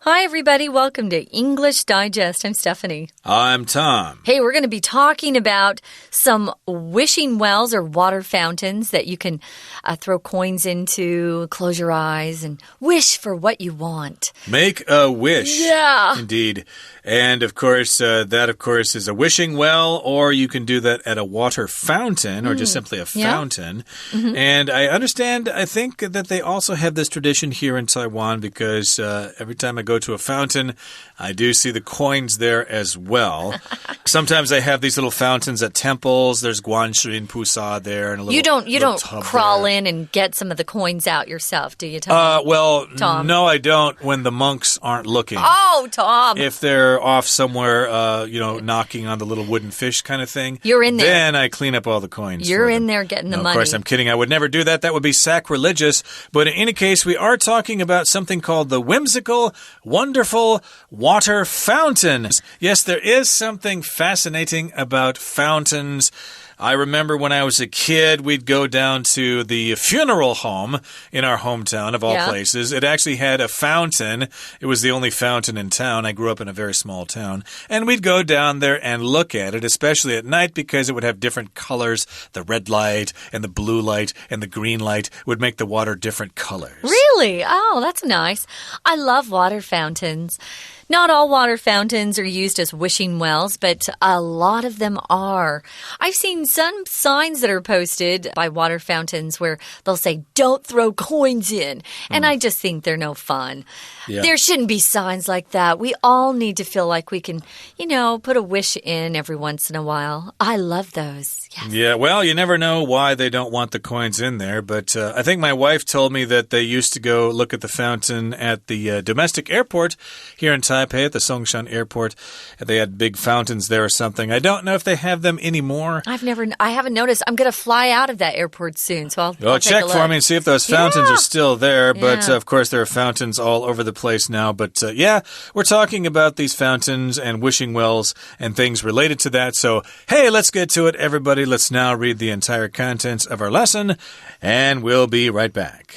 Hi, everybody. Welcome to English Digest. I'm Stephanie. I'm Tom. Hey, we're going to be talking about some wishing wells or water fountains that you can throw coins into, close your eyes, and wish for what you want. Make a wish. Yeah. Indeed. And, of course, that is a wishing well, or you can do that at a water fountain, or just simply a fountain. And I think that they also have this tradition here in Taiwan because every time I go to a fountain, I do see the coins there as well. Sometimes they have these little fountains at temples. There's Guanxin Pusa there. And a little, you don't crawl there. in and get some of the coins out yourself, do you, Tom? Tom? No, I don't when the monks aren't looking. Oh, Tom. If they're off somewhere, knocking on the little wooden fish kind of thing. You're in there. Then I clean up all the coins. You're in there getting the money. Of course, I'm kidding. I would never do that. That would be sacrilegious. But in any case, we are talking about something called the whimsical, wonderful water fountain. Yes, there is something fascinating about fountains. I remember when I was a kid, we'd go down to the funeral home in our hometown, of all places. It actually had a fountain. It was the only fountain in town. I grew up in a very small town. And we'd go down there and look at it, especially at night, because it would have different colors. The red light and the blue light and the green light would make the water different colors. Really? Oh, that's nice. I love water fountains. Not all water fountains are used as wishing wells, but a lot of them are. I've seen some signs that are posted by water fountains where they'll say, don't throw coins in. And I just think they're no fun. Yeah. There shouldn't be signs like that. We all need to feel like we can, put a wish in every once in a while. I love those. Yes. Yeah, well, you never know why they don't want the coins in there, but I think my wife told me that they used to go look at the fountain at the domestic airport here in Taipei, at the Songshan airport. They had big fountains there or something. I don't know if they have them anymore. I haven't noticed. I'm going to fly out of that airport soon, so I'll check for me and see if those fountains are still there, but of course there are fountains all over the place now, but we're talking about these fountains and wishing wells and things related to that, so hey, let's get to it, everybody. Let's now read the entire contents of our lesson, and we'll be right back.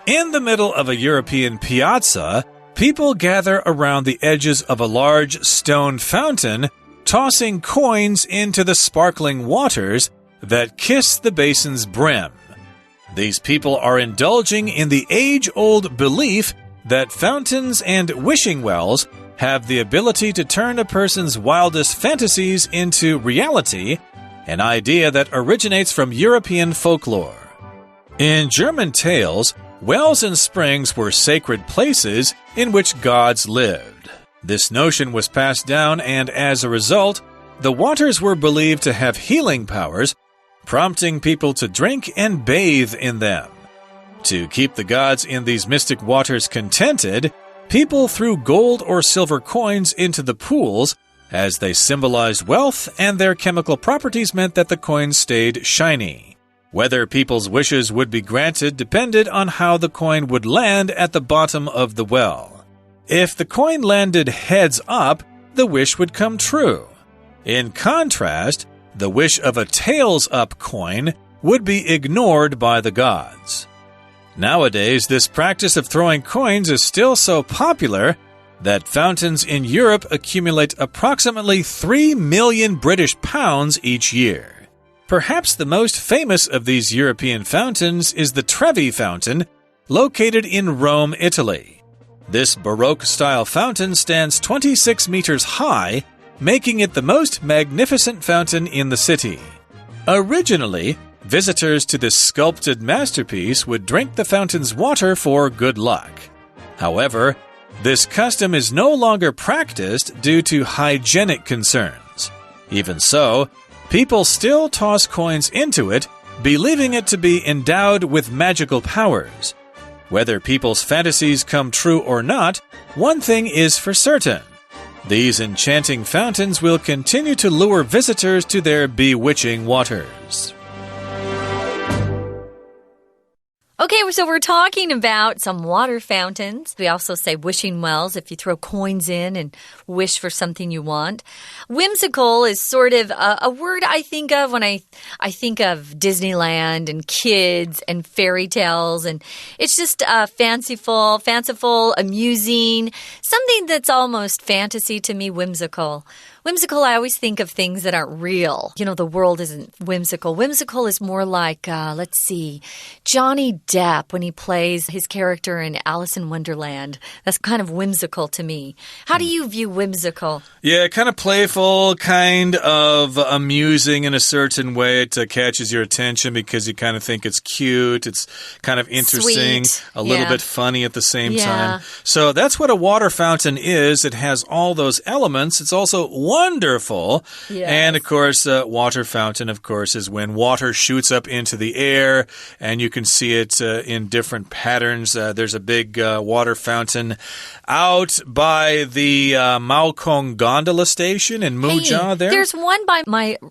In the middle of a European piazza, people gather around the edges of a large stone fountain, tossing coins into the sparkling waters that kiss the basin's brim. These people are indulging in the age-old belief that fountains and wishing wells have the ability to turn a person's wildest fantasies into reality, an idea that originates from European folklore. In German tales, wells and springs were sacred places in which gods lived. This notion was passed down, and as a result, the waters were believed to have healing powers, prompting people to drink and bathe in them. To keep the gods in these mystic waters contented, people threw gold or silver coins into the pools, as they symbolized wealth, and their chemical properties meant that the coins stayed shiny. Whether people's wishes would be granted depended on how the coin would land at the bottom of the well. If the coin landed heads up, the wish would come true. In contrast, the wish of a tails up coin would be ignored by the gods. Nowadays, this practice of throwing coins is still so popular that fountains in Europe accumulate approximately 3 million British pounds each year. Perhaps the most famous of these European fountains is the Trevi Fountain, located in Rome, Italy. This Baroque-style fountain stands 26 meters high, making it the most magnificent fountain in the city. Originally, visitors to this sculpted masterpiece would drink the fountain's water for good luck. However, this custom is no longer practiced due to hygienic concerns. Even so, people still toss coins into it, believing it to be endowed with magical powers. Whether people's fantasies come true or not, one thing is for certain. These enchanting fountains will continue to lure visitors to their bewitching waters. Okay, so we're talking about some water fountains. We also say wishing wells if you throw coins in and wish for something you want. Whimsical is sort of a word I think of when I think of Disneyland and kids and fairy tales. And it's just fanciful, amusing, something that's almost fantasy to me, whimsical. Whimsical, I always think of things that aren't real. You know, the world isn't whimsical. Whimsical is more like, let's see, Johnny Depp when he plays his character in Alice in Wonderland. That's kind of whimsical to me. How do you view whimsical? Yeah, kind of playful, kind of amusing in a certain way. It catches your attention because you kind of think it's cute. It's kind of interesting, a little bit funny at the same time. So that's what a water fountain is. It has all those elements. It's also wonderful. Yes. And, of course, water fountain, of course, is when water shoots up into the air, and you can see it in different patterns. There's a big water fountain out by the Maokong Gondola Station in Muzhou there. There's one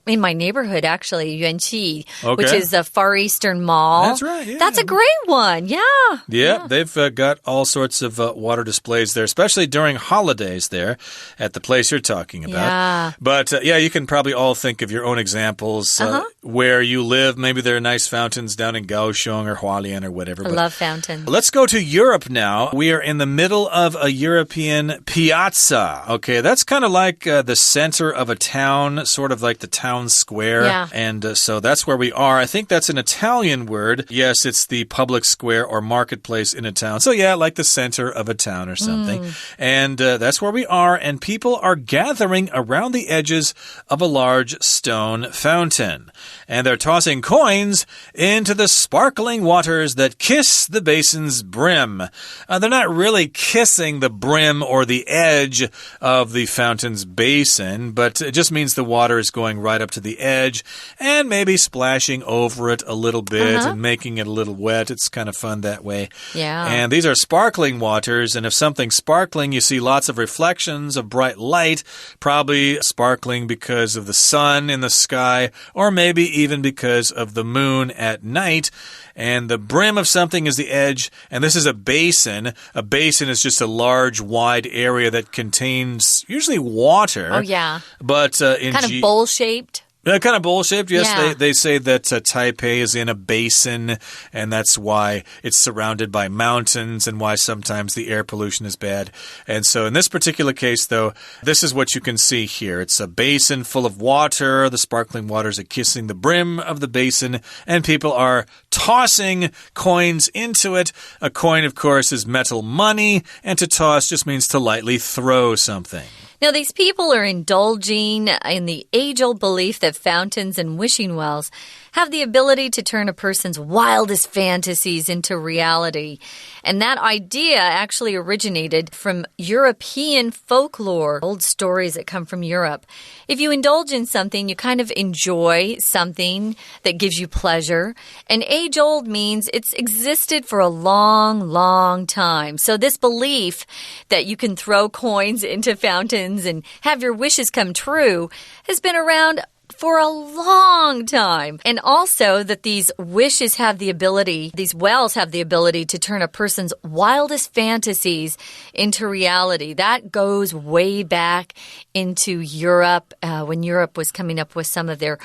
in my neighborhood, actually, Yuanqi, which is the Far Eastern Mall. That's right, yeah. That's a great one, Yeah, they've got all sorts of water displays there, especially during holidays there at the place you're talking about. Yeah. But, you can probably all think of your own examples where you live. Maybe there are nice fountains down in Kaohsiung or Hualien or whatever. I love fountains. Let's go to Europe now. We are in the middle of a European piazza. Okay, that's kind of like the center of a town, sort of like the town square. Yeah. And so that's where we are. I think that's an Italian word. Yes, it's the public square or marketplace in a town. So, yeah, like the center of a town or something. And that's where we are. And people are gathering around the edges of a large stone fountain. And they're tossing coins into the sparkling waters that kiss the basin's brim. They're not really kissing the brim or the edge of the fountain's basin, but it just means the water is going right up to the edge and maybe splashing over it a little bit and making it a little wet. It's kind of fun that way. Yeah. And these are sparkling waters, and if something's sparkling, you see lots of reflections of bright light, probably sparkling because of the sun in the sky, or maybe even because of the moon at night. And the brim of something is the edge, and this is a basin. A basin is just a large, wide area that contains usually water. Oh, yeah. But kind of bowl-shaped. Kind of bowl-shaped, yes. Yeah. They say that Taipei is in a basin, and that's why it's surrounded by mountains and why sometimes the air pollution is bad. And so in this particular case, though, this is what you can see here. It's a basin full of water. The sparkling waters are kissing the brim of the basin, and people are tossing coins into it. A coin, of course, is metal money, and to toss just means to lightly throw something. Now, these people are indulging in the age-old belief that fountains and wishing wells have the ability to turn a person's wildest fantasies into reality. And that idea actually originated from European folklore, old stories that come from Europe. If you indulge in something, you kind of enjoy something that gives you pleasure. And age-old means it's existed for a long, long time. So this belief that you can throw coins into fountains and have your wishes come true has been around for a long time. And also that these wishes have the ability, these wells have the ability to turn a person's wildest fantasies into reality. That goes way back into Europe, when Europe was coming up with some of their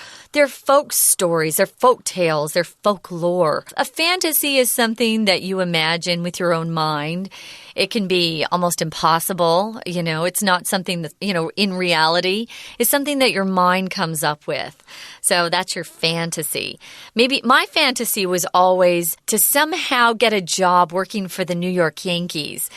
folk stories, their folk tales, their folklore. A fantasy is something that you imagine with your own mind. It can be almost impossible. You know, it's not something that, in reality, it's something that your mind comes up with. So that's your fantasy. Maybe my fantasy was always to somehow get a job working for the New York Yankees.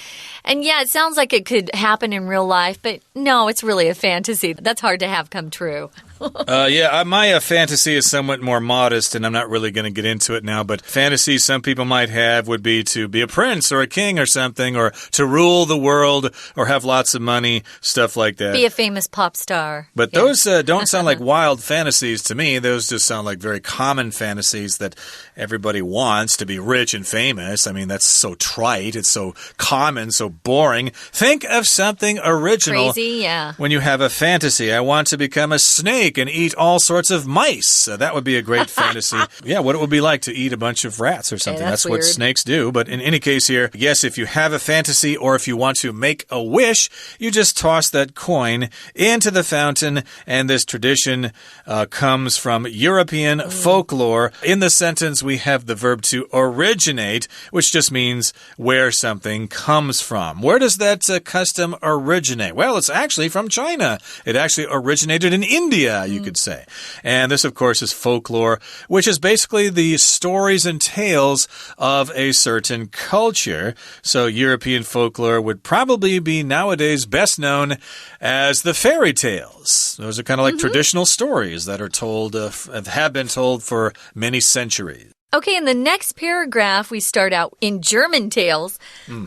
And yeah, it sounds like it could happen in real life, but no, it's really a fantasy. That's hard to have come true. My fantasy is somewhat more modest, and I'm not really going to get into it now, but fantasies some people might have would be to be a prince or a king or something, or to rule the world, or have lots of money, stuff like that. Be a famous pop star. But those don't sound like wild fantasies to me. Those just sound like very common fantasies that everybody wants, to be rich and famous. I mean, that's so trite. It's so common, so boring. Think of something original. Crazy, yeah. When you have a fantasy. I want to become a snake snake and eat all sorts of mice. That would be a great fantasy. Yeah, what it would be like to eat a bunch of rats or something. Hey, that's weird. What snakes do. But in any case here, yes, if you have a fantasy or if you want to make a wish, you just toss that coin into the fountain. And this tradition comes from European folklore. In the sentence, we have the verb to originate, which just means where something comes from. Where does that custom originate? Well, it's actually from China. It actually originated in India, you could say. And this, of course, is folklore, which is basically the stories and tales of a certain culture. So European folklore would probably be nowadays best known as the fairy tales. Those are kind of like traditional stories that are told, have been told for many centuries. Okay, in the next paragraph, we start out in German tales.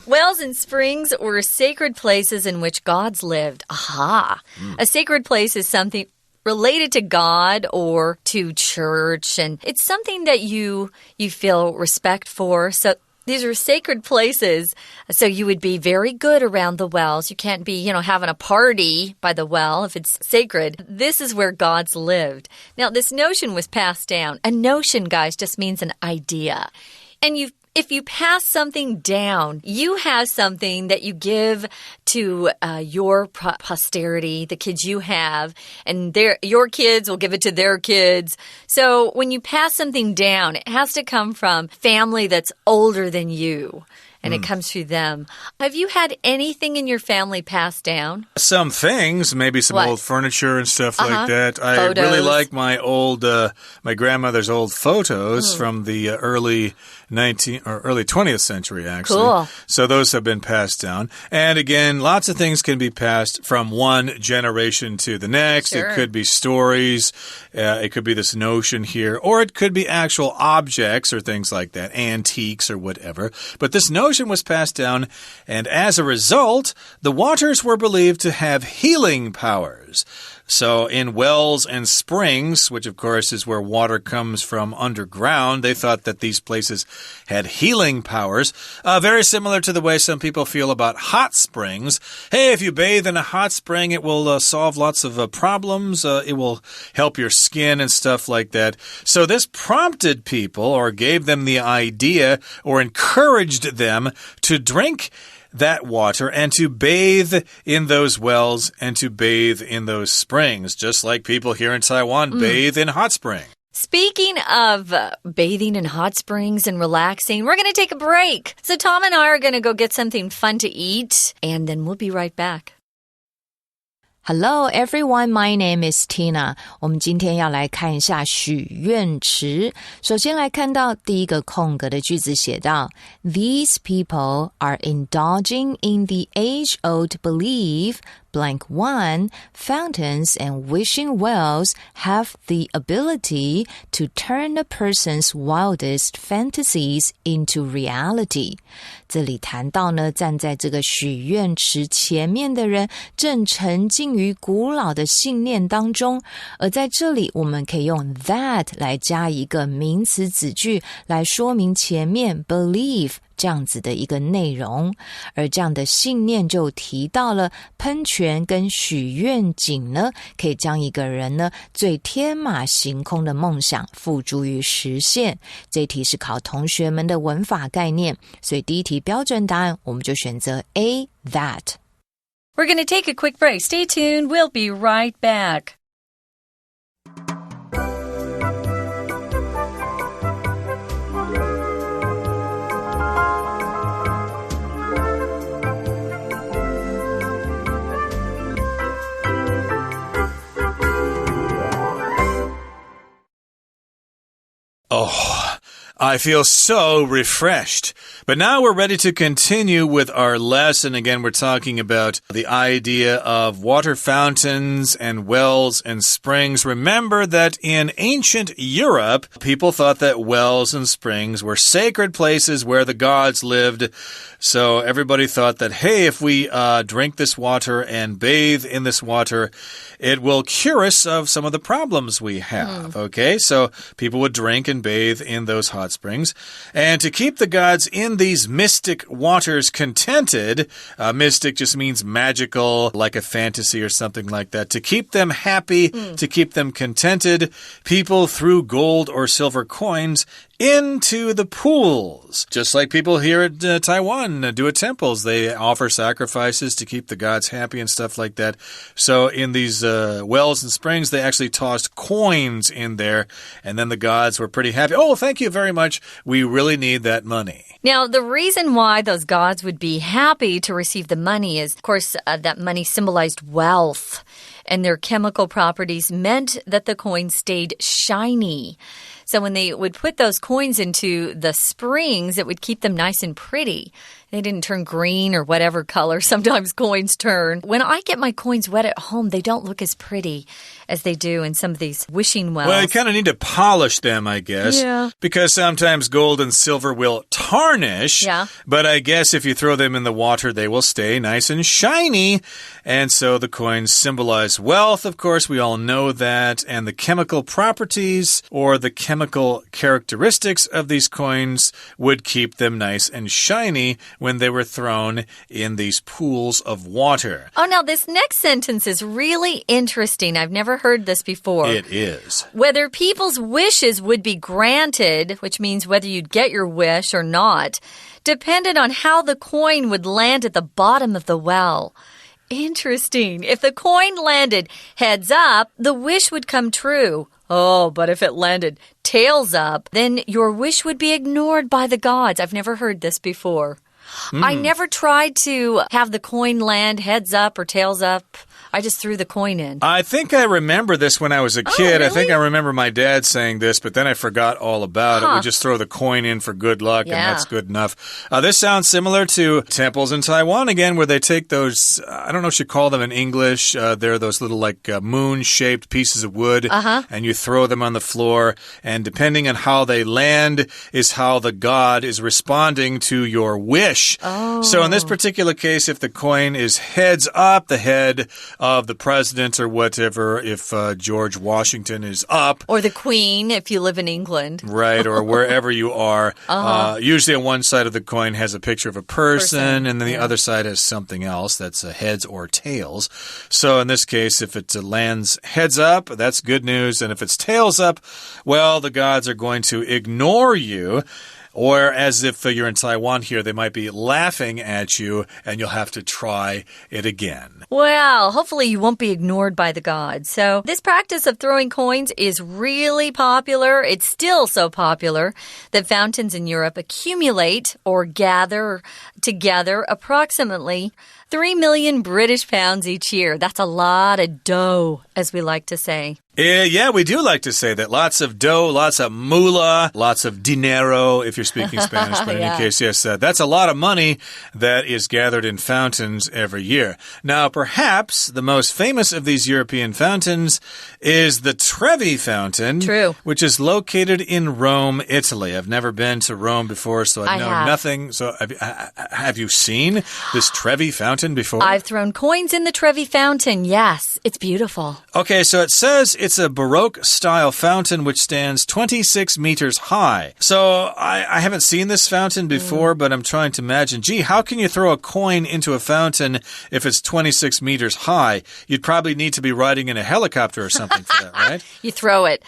Wells and springs were sacred places in which gods lived. Aha! A sacred place is something related to God or to church, and it's something that you feel respect for. So these are sacred places, so you would be very good around the wells. You can't be, having a party by the well if it's sacred. This is where gods lived. Now, this notion was passed down. A notion, guys, just means an idea. And if you pass something down, you have something that you give to your posterity, the kids you have, and your kids will give it to their kids. So when you pass something down, it has to come from family that's older than you. And it comes through them. Have you had anything in your family passed down? Some things, maybe some old furniture and stuff like that. I really like my grandmother's old photos from the early 20th century, actually. Cool. So those have been passed down. And again, lots of things can be passed from one generation to the next. Sure. It could be stories. It could be this notion here. Or it could be actual objects or things like that, antiques or whatever. But this notion was passed down, and as a result, the waters were believed to have healing powers. So in wells and springs, which of course is where water comes from underground, they thought that these places had healing powers, very similar to the way some people feel about hot springs. Hey, if you bathe in a hot spring, it will solve lots of problems. It will help your skin and stuff like that. So this prompted people, or gave them the idea, or encouraged them to drink that water and to bathe in those wells and to bathe in those springs, just like people here in Taiwan bathe in hot springs. Speaking of bathing in hot springs and relaxing, we're going to take a break. So Tom and I are going to go get something fun to eat, and then we'll be right back. Hello everyone, my name is Tina. 我们今天要来看一下许愿池。首先来看到第一个空格的句子写到 These people are indulging in the age-old belief blank one, fountains and wishing wells have the ability to turn a person's wildest fantasies into reality. 这里谈到呢，站在这个许愿池前面的人正沉浸于古老的信念当中，而在这里我们可以用 that 来加一个名词子句来说明前面 believe这样子的一个内容，而这样的信念就提到了喷泉跟许愿井呢，可以将一个人呢最天马行空的梦想付诸于实现。这一题是考同学们的文法概念，所以第一题标准答案我们就选择 A, that. We're going to take a quick break. Stay tuned. We'll be right back. Oh, I feel so refreshed. But now we're ready to continue with our lesson. Again, we're talking about the idea of water fountains and wells and springs. Remember that in ancient Europe, people thought that wells and springs were sacred places where the gods lived. So everybody thought that, hey, if we drink this water and bathe in this water, it will cure us of some of the problems we have. Okay, so people would drink and bathe in those hot hot springs. And to keep the gods in these mystic waters contented, mystic just means magical, like a fantasy or something like that. To keep them happy, to keep them contented, people threw gold or silver coins into the pools. Just like people here at Taiwan do at temples. They offer sacrifices to keep the gods happy and stuff like that. So in these wells and springs, they actually tossed coins in there, and then the gods were pretty happy. Oh, thank you very much. We really need that money. Now, the reason why those gods would be happy to receive the money is, of course, that money symbolized wealth, and their chemical properties meant that the coins stayed shiny. So when they would put those coins into the springs, it would keep them nice and pretty. They didn't turn green or whatever color sometimes coins turn. When I get my coins wet at home, they don't look as pretty as they do in some of these wishing wells. Well, you kind of need to polish them, I guess. Yeah. Because sometimes gold and silver will tarnish. Yeah. But I guess if you throw them in the water, they will stay nice and shiny. And so the coins symbolize wealth, of course. We all know that. And the chemical properties or the chemical characteristics of these coins would keep them nice and shiny when they were thrown in these pools of water. Oh, now this next sentence is really interesting. I've never heard this before. It is. Whether people's wishes would be granted, which means whether you'd get your wish or not, depended on how the coin would land at the bottom of the well. Interesting. If the coin landed heads up, the wish would come true. Oh, but if it landed tails up, then your wish would be ignored by the gods. I've never heard this before. I never tried to have the coin land heads up or tails up. I just threw the coin in. I think I remember this when I was a kid. Really? I think I remember my dad saying this, but then I forgot all about it. We just throw the coin in for good luck, and that's good enough. This sounds similar to temples in Taiwan again, where they take those, I don't know what you call them in English. They're those little like moon-shaped pieces of wood, and you throw them on the floor. And depending on how they land is how the god is responding to your wish. Oh. So in this particular case, if the coin is heads up, the head of the president or whatever, if George Washington is up. Or the queen, if you live in England. Right, or wherever you are. Usually on one side of the coin has a picture of a person and then the other side has something else that's heads or tails. So in this case, if it lands heads up, that's good news. And if it's tails up, well, the gods are going to ignore you. Or as if you're in Taiwan here, they might be laughing at you and you'll have to try it again. Well, hopefully you won't be ignored by the gods. So this practice of throwing coins is really popular. It's still so popular that fountains in Europe accumulate or gather together approximately 3 million British pounds each year. That's a lot of dough, as we like to say. Yeah, we do like to say that. Lots of dough, lots of moolah, lots of dinero, if you're speaking Spanish. But in any case, yes, that's a lot of money that is gathered in fountains every year. Now, perhaps the most famous of these European fountains is the Trevi Fountain. True. Which is located in Rome, Italy. I've never been to Rome before, so I know nothing. So have you seen this Trevi Fountain before? I've thrown coins in the Trevi Fountain. Yes, it's beautiful. Okay, so it says it's a Baroque-style fountain which stands 26 meters high. So I haven't seen this fountain before, but I'm trying to imagine, gee, how can you throw a coin into a fountain if it's 26 meters high? You'd probably need to be riding in a helicopter or something for that, right? You throw it.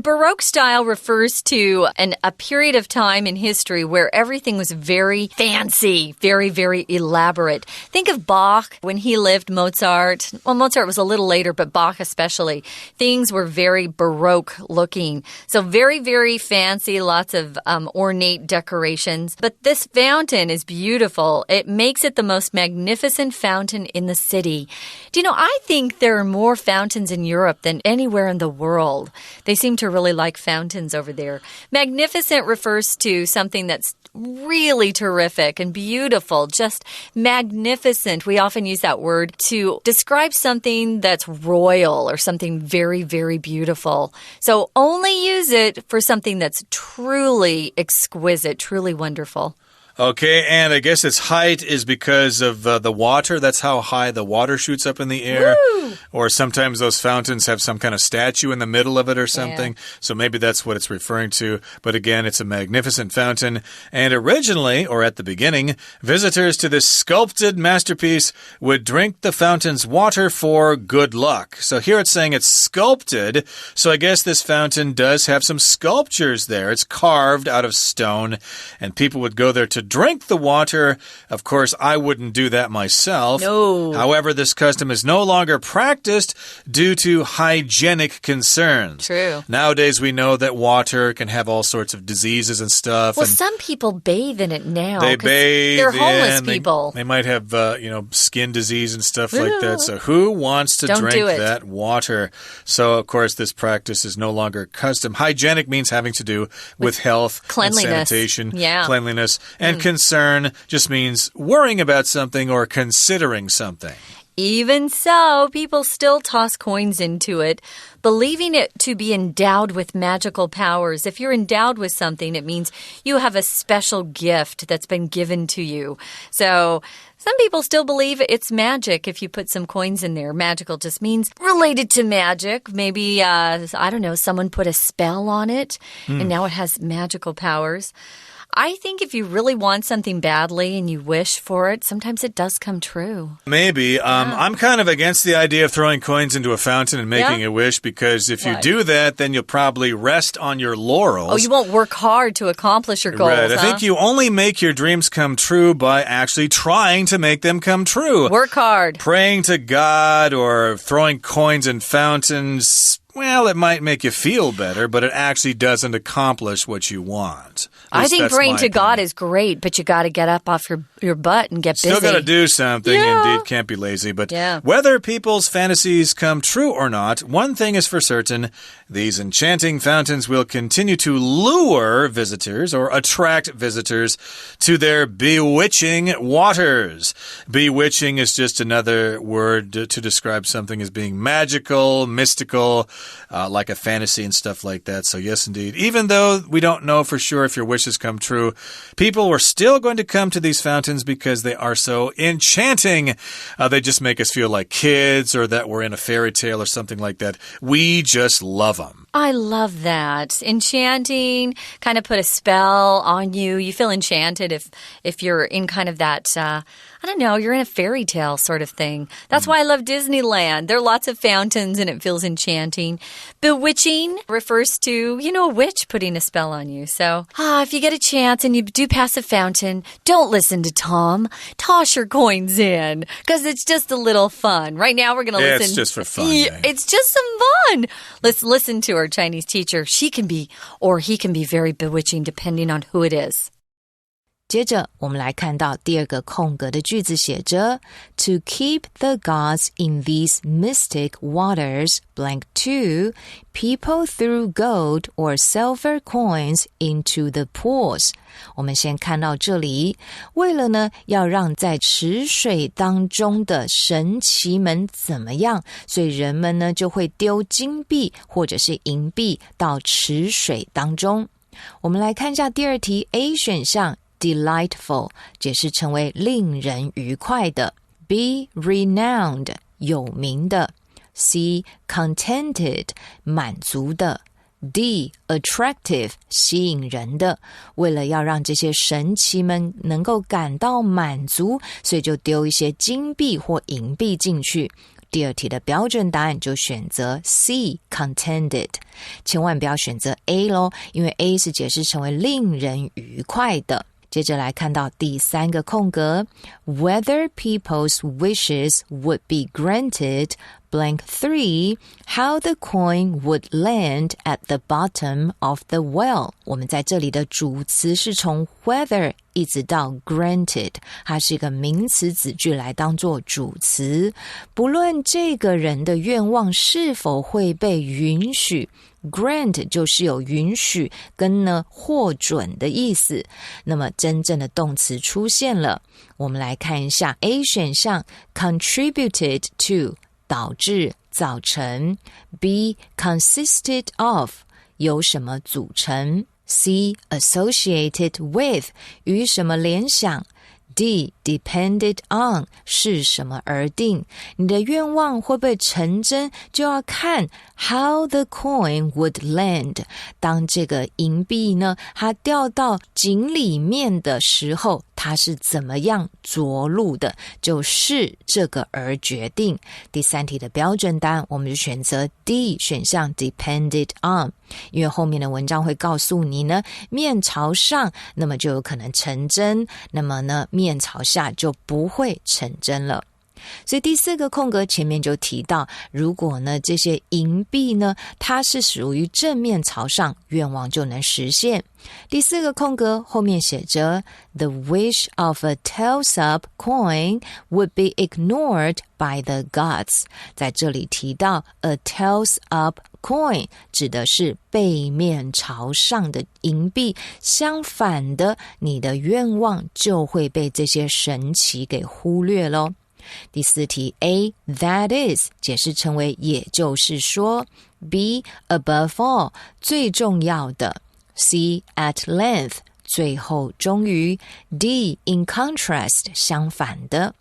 Baroque style refers to a period of time in history where everything was very fancy, very, very elaborate. Think of Bach when he lived, Mozart. Well, Mozart was a little later, but Bach especially. Things were very Baroque looking. So very, very fancy, lots of ornate decorations. But this fountain is beautiful. It makes it the most magnificent fountain in the city. Do you know, I think there are more fountains in Europe than anywhere in the world. They seem to really like fountains over there. Magnificent refers to something that's really terrific and beautiful, just magnificent. We often use that word to describe something that's royal or something very, very beautiful. So only use it for something that's truly exquisite, truly wonderful. Okay, and I guess its height is because of the water. That's how high the water shoots up in the air. Woo! Or sometimes those fountains have some kind of statue in the middle of it or something. Yeah. So maybe that's what it's referring to. But again, it's a magnificent fountain. And originally, or at the beginning, visitors to this sculpted masterpiece would drink the fountain's water for good luck. So here it's saying it's sculpted. So I guess this fountain does have some sculptures there. It's carved out of stone. And people would go there to drink the water. Of course, I wouldn't do that myself. No. However, this custom is no longer practiced due to hygienic concerns. True. Nowadays, we know that water can have all sorts of diseases and stuff. Well, and some people bathe in it now. they bathe. They're homeless people. They might have, skin disease and stuff like that. So who wants to drink that water? So, of course, this practice is no longer custom. Hygienic means having to do with health, cleanliness, and sanitation, cleanliness. And concern just means worrying about something or considering something. Even so, people still toss coins into it, believing it to be endowed with magical powers. If you're endowed with something, it means you have a special gift that's been given to you. So some people still believe it's magic if you put some coins in there. Magical just means related to magic. Maybe, I don't know, someone put a spell on it, and now it has magical powers. I think if you really want something badly and you wish for it, sometimes it does come true. Maybe. I'm kind of against the idea of throwing coins into a fountain and making a wish, because if you do that, then you'll probably rest on your laurels. Oh, you won't work hard to accomplish your goals, Right. I think you only make your dreams come true by actually trying to make them come true. Work hard. Praying to God or throwing coins in fountains, well, it might make you feel better, but it actually doesn't accomplish what you want. I think praying to God is great, but you got to get up off your butt and get busy. Still got to do something. Yeah. Indeed, can't be lazy. But whether people's fantasies come true or not, one thing is for certain. These enchanting fountains will continue to lure visitors or attract visitors to their bewitching waters. Bewitching is just another word to describe something as being magical, mystical, like a fantasy and stuff like that. So yes, indeed. Even though we don't know for sure if your wishes come true, people are still going to come to these fountains because they are so enchanting. They just make us feel like kids, or that we're in a fairy tale or something like that. We just love them. I love that. Enchanting, kind of put a spell on you. You feel enchanted if you're in kind of that, I don't know, you're in a fairy tale sort of thing. That's why I love Disneyland. There are lots of fountains and it feels enchanting. Bewitching refers to, a witch putting a spell on you. So, if you get a chance and you do pass a fountain, don't listen to Tom. Toss your coins in, because it's just a little fun. Right now we're going to listen. It's just for fun. It's just some fun. Let's listen to our Chinese teacher. She can be, or he can be very bewitching depending on who it is. 接着我们来看到第二个空格的句子写着 To keep the gods in these mystic waters blank 2, people threw gold or silver coins into the pools. 我们先看到这里，为了呢要让在池水当中的神奇们怎么样，所以人们呢就会丢金币或者是银币到池水当中。我们来看一下第二题 A 选项Delightful 解释成为令人愉快的 B. Renowned 有名的 C. Contented 满足的 D. Attractive 吸引人的为了要让这些神奇们能够感到满足，所以就丢一些金币或银币进去。第二题的标准答案就选择 C. Contented 千万不要选择 A 咯，因为 A 是解释成为令人愉快的。接着来看到第三个空格 Whether people's wishes would be granted blank 3 How the coin would land at the bottom of the well 我们在这里的主词是从 whether 一直到 granted 它是一个名词子句来当做主词不论这个人的愿望是否会被允许Grant 就是有允许跟呢获准的意思那么真正的动词出现了我们来看一下 A 选项 contributed to 导致造成 B consisted of 由什么组成 C. Associated with 与什么联想D. Depended on 是什么而定，你的愿望会不会成真，就要看 how the coin would land。当这个银币呢，它掉到井里面的时候，它是怎么样着陆的，就是这个而决定。第三题的标准答案，我们就选择 D 选项 Depended on， 因为后面的文章会告诉你呢，面朝上，那么就有可能成真，那么呢，面朝下就不会成真了。所以第四个空格前面就提到，如果呢这些银币呢它是属于正面朝上，愿望就能实现。第四个空格后面写着 The wish of a tails up coin would be ignored by the gods。 在这里提到 a tails up coin 指的是背面朝上的银币，相反的，你的愿望就会被这些神祇给忽略咯。第四题 A that is 解释成为也就是说， B above all 最重要的， C at length 最后终于， D in contrast 相反的。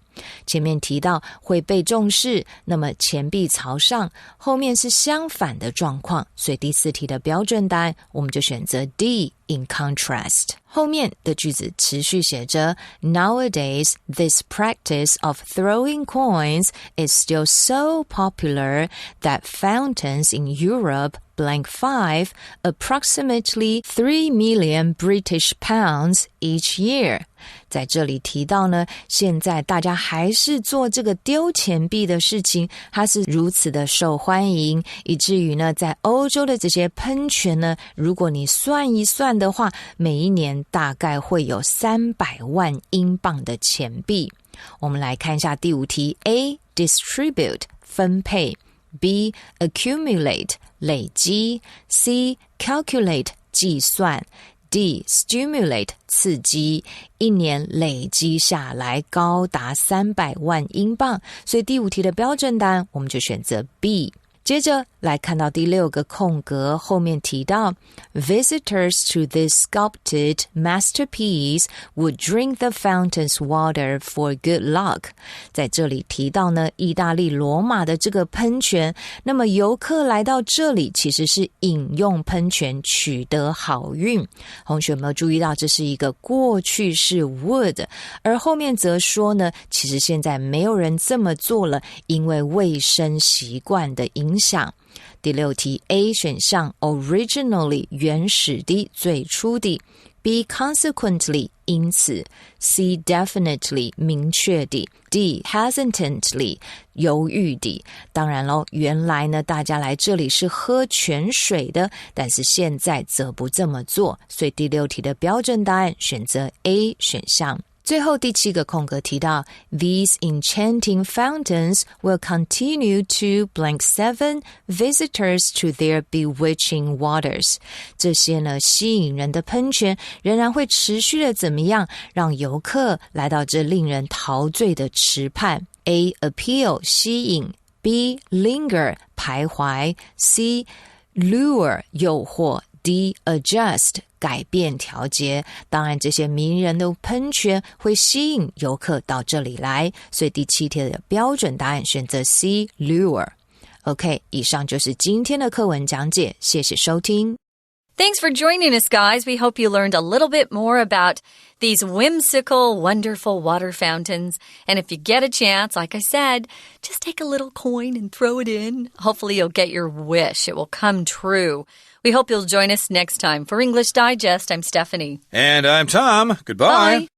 前面提到会被重视，那么前臂朝上，后面是相反的状况，所以第四题的标准答案我们就选择 D in contrast。 后面的句子持续写着 Nowadays, this practice of throwing coins is still so popular that fountains in Europe blank 5 approximately 3 million British pounds each year。 在这里提到呢，现在大家还是做这个丢钱币的事情，它是如此的受欢迎，以至于呢，在欧洲的这些喷泉呢，如果你算一算的话，每一年大概会有300万英镑的钱币。我们来看一下第五题 A distribute 分配， B accumulate 累积， C calculate 计算， D stimulate 刺激，一年累积下来高达300万英镑，所以第五题的标准答案我们就选择 B。接着来看到第六个空格，后面提到 Visitors to this sculpted masterpiece would drink the fountain's water for good luck。 在这里提到呢，意大利罗马的这个喷泉，那么游客来到这里其实是饮用喷泉取得好运。同学有没有注意到这是一个过去式 would， 而后面则说呢，其实现在没有人这么做了，因为卫生习惯的影响。第六题 A 选项 originally 原始的最初的， B consequently 因此， C definitely 明确的， D hesitantly 犹豫的。当然咯，原来呢大家来这里是喝泉水的，但是现在则不这么做，所以第六题的标准答案选择 A 选项。最后第七个空格提到 These enchanting fountains will continue to blank 7 visitors to their bewitching waters。 这些呢吸引人的喷泉仍然会持续的怎么样，让游客来到这令人陶醉的池畔。 A appeal 吸引， B linger 徘徊， C lure 诱惑， D adjust改变调节。当然这些迷人的喷泉会吸引游客到这里来，所以第七题的标准答案选择 C lure。 OK， 以上就是今天的课文讲解，谢谢收听。Thanks for joining us, guys. We hope you learned a little bit more about these whimsical, wonderful water fountains. And if you get a chance, like I said, just take a little coin and throw it in. Hopefully you'll get your wish. It will come true. We hope you'll join us next time. For English Digest, I'm Stephanie. And I'm Tom. Goodbye. Bye.